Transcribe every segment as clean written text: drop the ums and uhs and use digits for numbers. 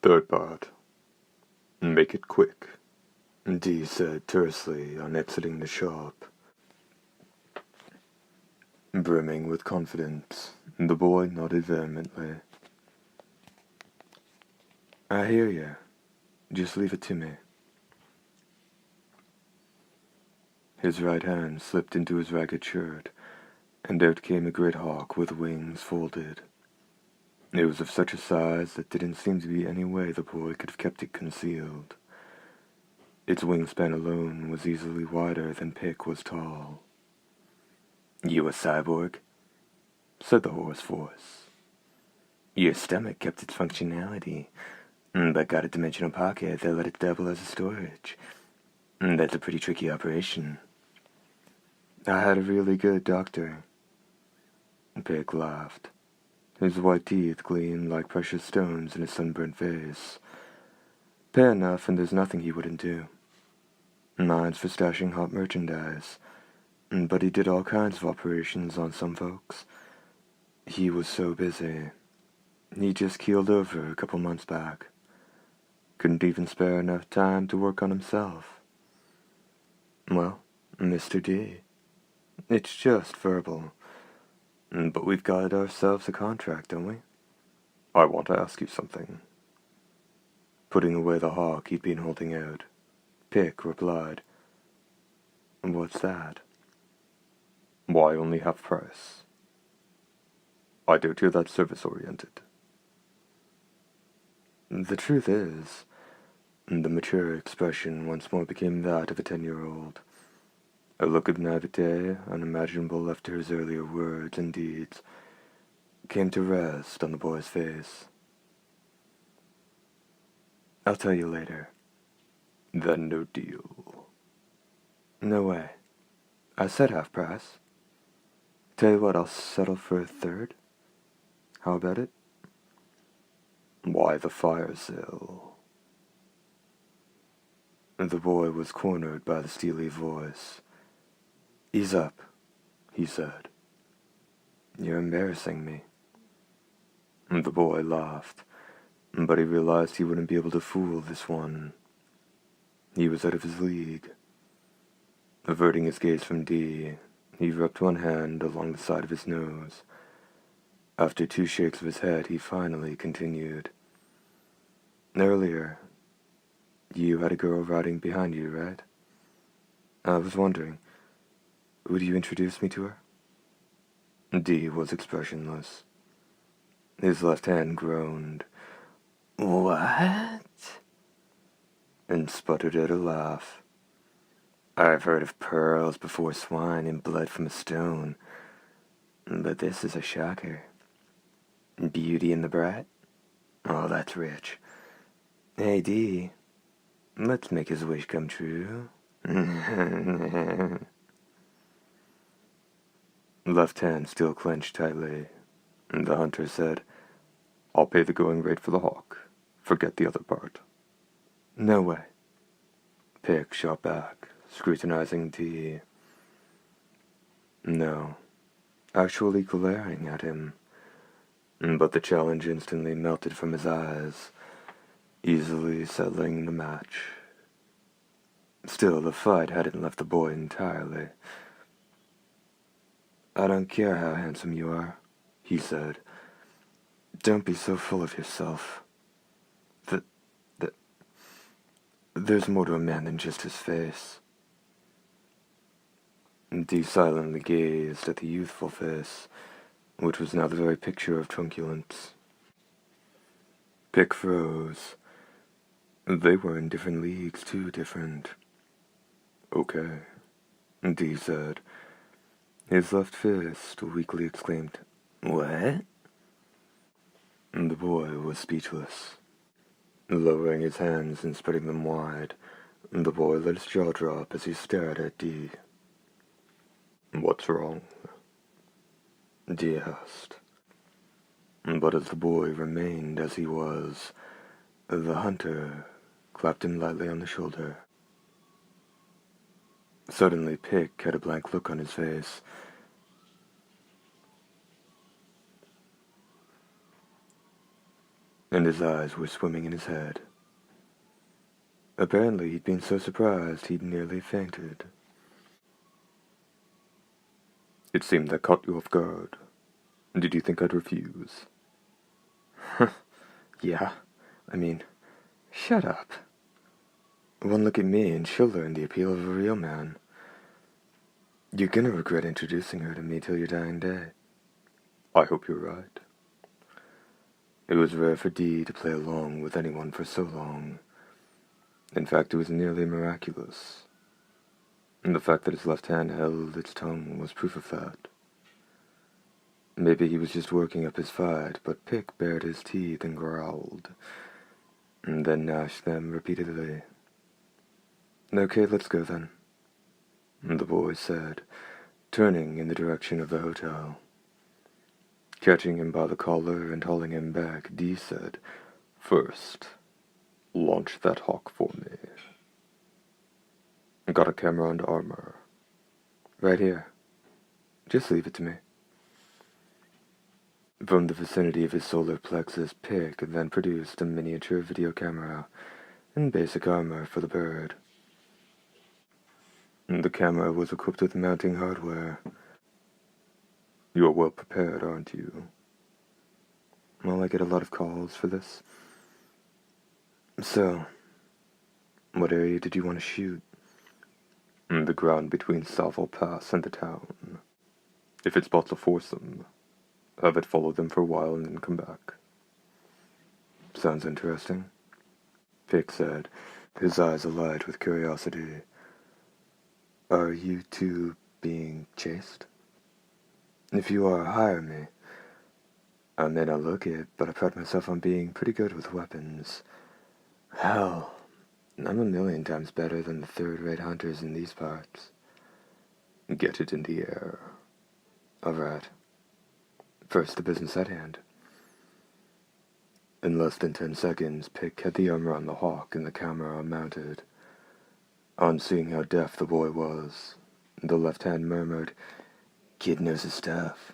Third part. Make it quick, Dee said tersely on exiting the shop. Brimming with confidence, the boy nodded vehemently. I hear you. Just leave it to me. His right hand slipped into his ragged shirt, and out came a great hawk with wings folded. It was of such a size that didn't seem to be any way the boy could have kept it concealed. Its wingspan alone was easily wider than Pick was tall. You a cyborg? Said the hoarse voice. Your stomach kept its functionality, but got a dimensional pocket that let it double as a storage. That's a pretty tricky operation. I had a really good doctor. Pick laughed. His white teeth gleamed like precious stones in his sunburnt face. Pay enough and there's nothing he wouldn't do. Mine's for stashing hot merchandise, but he did all kinds of operations on some folks. He was so busy. He just keeled over a couple months back. Couldn't even spare enough time to work on himself. Well, Mr. D, it's just verbal. But we've got ourselves a contract, don't we? I want to ask you something. Putting away the hawk he'd been holding out, Pick replied, What's that? Why only half price? I doubt you're that service-oriented. The truth is, the mature expression once more became that of a 10-year-old. A look of naivete, unimaginable after his earlier words and deeds, came to rest on the boy's face. I'll tell you later. Then no deal. No way. I said half price. Tell you what, I'll settle for a third. How about it? Why the fire sale? The boy was cornered by the steely voice. Ease up, he said. You're embarrassing me. The boy laughed, but he realized he wouldn't be able to fool this one. He was out of his league. Averting his gaze from Dee, he rubbed one hand along the side of his nose. After 2 shakes of his head, he finally continued. Earlier, you had a girl riding behind you, right? I was wondering, would you introduce me to her? Dee was expressionless. His left hand groaned. What? And sputtered out a laugh. I've heard of pearls before swine and blood from a stone, but this is a shocker. Beauty and the Brat? Oh, that's rich. Hey, Dee, let's make his wish come true. Left hand still clenched tightly. The hunter said, I'll pay the going rate for the hawk. Forget the other part. No way. Pick shot back, scrutinizing Dee. No, actually glaring at him. But the challenge instantly melted from his eyes, easily settling the match. Still, the fight hadn't left the boy entirely. I don't care how handsome you are, he said. Don't be so full of yourself. There's more to a man than just his face. Dee silently gazed at the youthful face, which was now the very picture of truculence. Pick froze. They were in different leagues, too different. Okay, Dee said. His left fist weakly exclaimed, What? The boy was speechless. Lowering his hands and spreading them wide, the boy let his jaw drop as he stared at Dee. What's wrong? Dee asked. But as the boy remained as he was, the hunter clapped him lightly on the shoulder. Suddenly Pick had a blank look on his face. and his eyes were swimming in his head. Apparently he'd been so surprised he'd nearly fainted. It seemed that caught you off guard. Did you think I'd refuse? Yeah, I mean, shut up. One look at me and she'll learn the appeal of a real man. You're gonna regret introducing her to me till your dying day. I hope you're right. It was rare for Dee to play along with anyone for so long. In fact, it was nearly miraculous. And the fact that his left hand held its tongue was proof of that. Maybe he was just working up his fight, but Pick bared his teeth and growled, and then gnashed them repeatedly. Okay, let's go then, the boy said, turning in the direction of the hotel. Catching him by the collar and hauling him back, Dee said, First, launch that hawk for me. Got a camera and armor. Right here. Just leave it to me. From the vicinity of his solar plexus, Pick then produced a miniature video camera and basic armor for the bird. The camera was equipped with mounting hardware. You're well prepared, aren't you? Well, I get a lot of calls for this. So, what area did you want to shoot? The ground between Salvo Pass and the town. If it spots a foursome, have it follow them for a while and then come back. Sounds interesting, Pick said, his eyes alight with curiosity. Are you two being chased? If you are, hire me. I may not look it, but I pride myself on being pretty good with weapons. Hell, I'm 1,000,000 times better than the third-rate hunters in these parts. Get it in the air. All right. First, the business at hand. In less than 10 seconds, Pick had the armor on the hawk and the camera mounted. On seeing how deaf the boy was, the left hand murmured, Kid knows his stuff.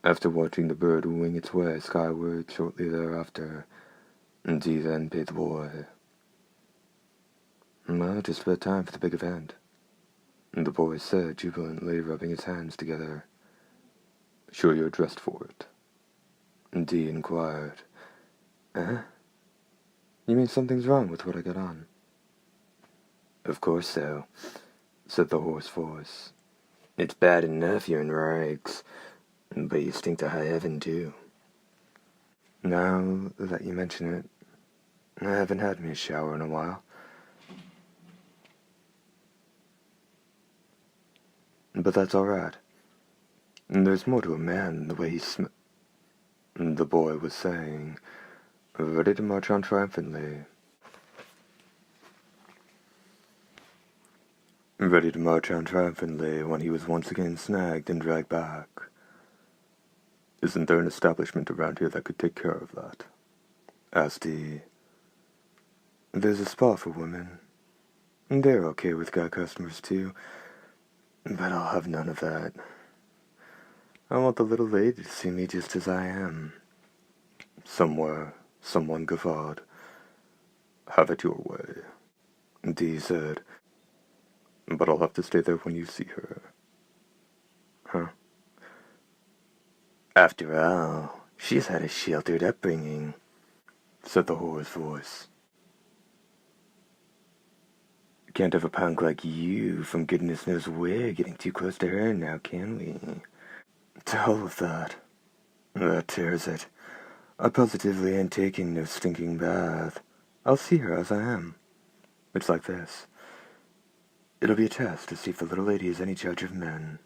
After watching the bird wing its way skyward shortly thereafter, Dee then paid the boy. Well, just about time for the big event, the boy said, jubilantly rubbing his hands together. Sure you're dressed for it? Dee inquired. You mean something's wrong with what I got on? Of course so, said the hoarse voice. It's bad enough you're in rags, but you stink to high heaven, too. Now that you mention it, I haven't had me a shower in a while. But that's all right. There's more to a man than the way he the boy was saying, ready to march on triumphantly. Ready to march on triumphantly when he was once again snagged and dragged back. Isn't there an establishment around here that could take care of that? Asked he. There's a spa for women. They're okay with guy customers too, but I'll have none of that. I want the little lady to see me just as I am. Somewhere, someone guffawed. Have it your way, Dee said. But I'll have to stay there when you see her. Huh? After all, she's had a sheltered upbringing, said the hoarse voice. Can't have a punk like you from goodness knows where getting too close to her now, can we? To hell with that. That tears it. I positively ain't taking no stinking bath. I'll see her as I am. It's like this. It'll be a test to see if the little lady is any judge of men.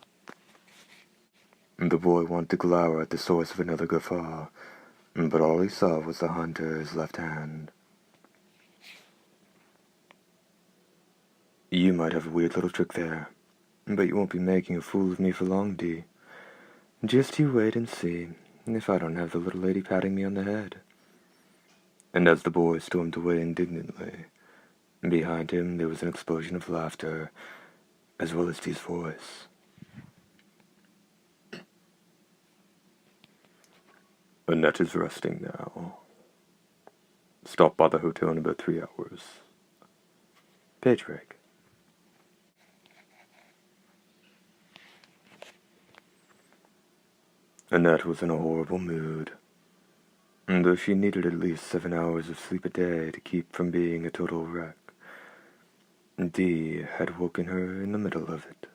The boy wanted to glower at the source of another guffaw, but all he saw was the hunter's left hand. You might have a weird little trick there, but you won't be making a fool of me for long, Dee. Just you wait and see if I don't have the little lady patting me on the head. And as the boy stormed away indignantly, behind him there was an explosion of laughter, as well as Dee's voice. Annette is resting now. Stop by the hotel in about 3 hours. Page break. Annette was in a horrible mood, and though she needed at least 7 hours of sleep a day to keep from being a total wreck, Dee had woken her in the middle of it.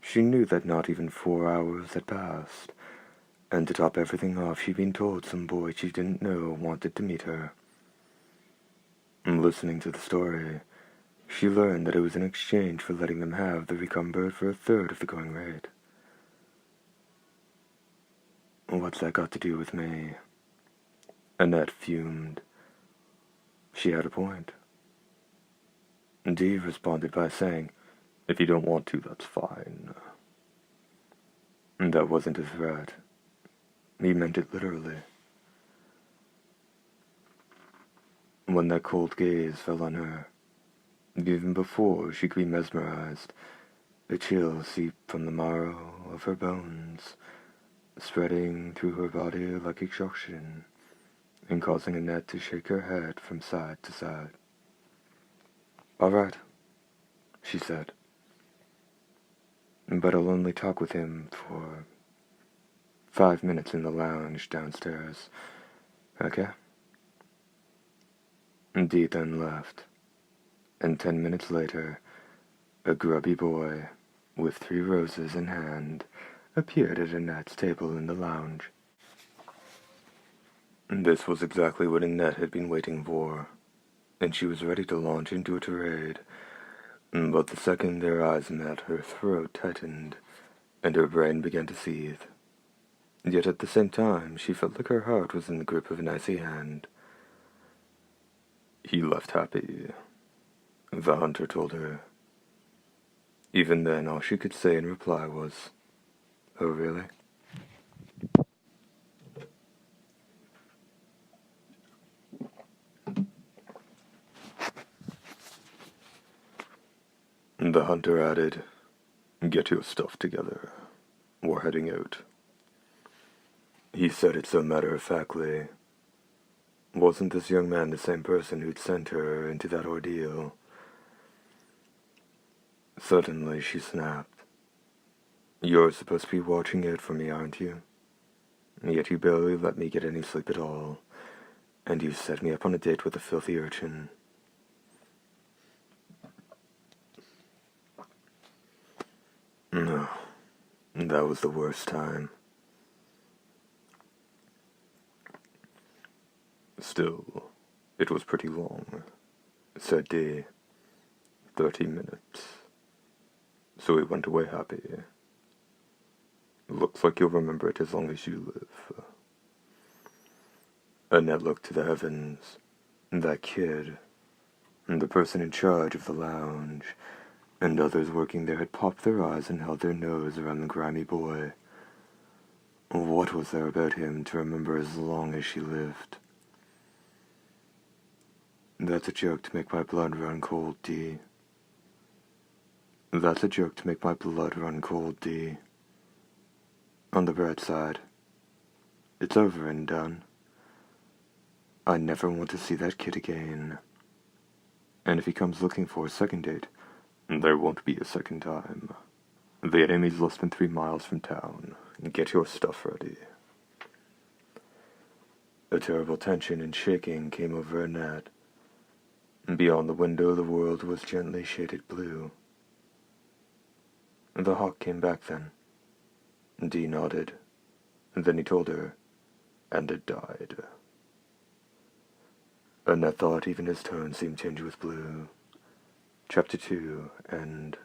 She knew that not even 4 hours had passed, and to top everything off, she'd been told some boy she didn't know wanted to meet her. Listening to the story, she learned that it was in exchange for letting them have the recon bird for a third of the going rate. What's that got to do with me? Annette fumed. She had a point. Dee responded by saying, "If you don't want to, that's fine." That wasn't a threat. He meant it literally. When that cold gaze fell on her, even before she could be mesmerized, a chill seeped from the marrow of her bones, spreading through her body like exhaustion, and causing Annette to shake her head from side to side. "All right," she said, "but I'll only talk with him for 5 minutes in the lounge downstairs, okay?" Dee then left, and 10 minutes later, a grubby boy, with 3 roses in hand, appeared at Annette's table in the lounge. This was exactly what Annette had been waiting for, and she was ready to launch into a tirade. But the second their eyes met, her throat tightened, and her brain began to seethe. Yet at the same time, she felt like her heart was in the grip of an icy hand. "He left happy," the hunter told her. Even then, all she could say in reply was, "Oh, really?" The hunter added, "Get your stuff together. We're heading out." He said it so matter-of-factly. Wasn't this young man the same person who'd sent her into that ordeal? Suddenly she snapped. "You're supposed to be watching out for me, aren't you? Yet you barely let me get any sleep at all, and you set me up on a date with a filthy urchin." No, that was the worst time. "Still, it was pretty long," said Dee. 30 minutes. So he went away happy. Looks like you'll remember it as long as you live." Annette looked to the heavens. That kid, the person in charge of the lounge, and others working there had popped their eyes and held their nose around the grimy boy. What was there about him to remember as long as she lived? "That's a joke to make my blood run cold, Dee. That's a joke to make my blood run cold, Dee. On the bright side, it's over and done. I never want to see that kid again. And if he comes looking for a second date, there won't be a second time. The enemy's less than 3 miles from town. Get your stuff ready." A terrible tension and shaking came over Annette. Beyond the window, the world was gently shaded blue. The hawk came back then. Dee nodded. Then he told her, "And it died." Annette thought even his tone seemed tinged with blue. Chapter 2, End.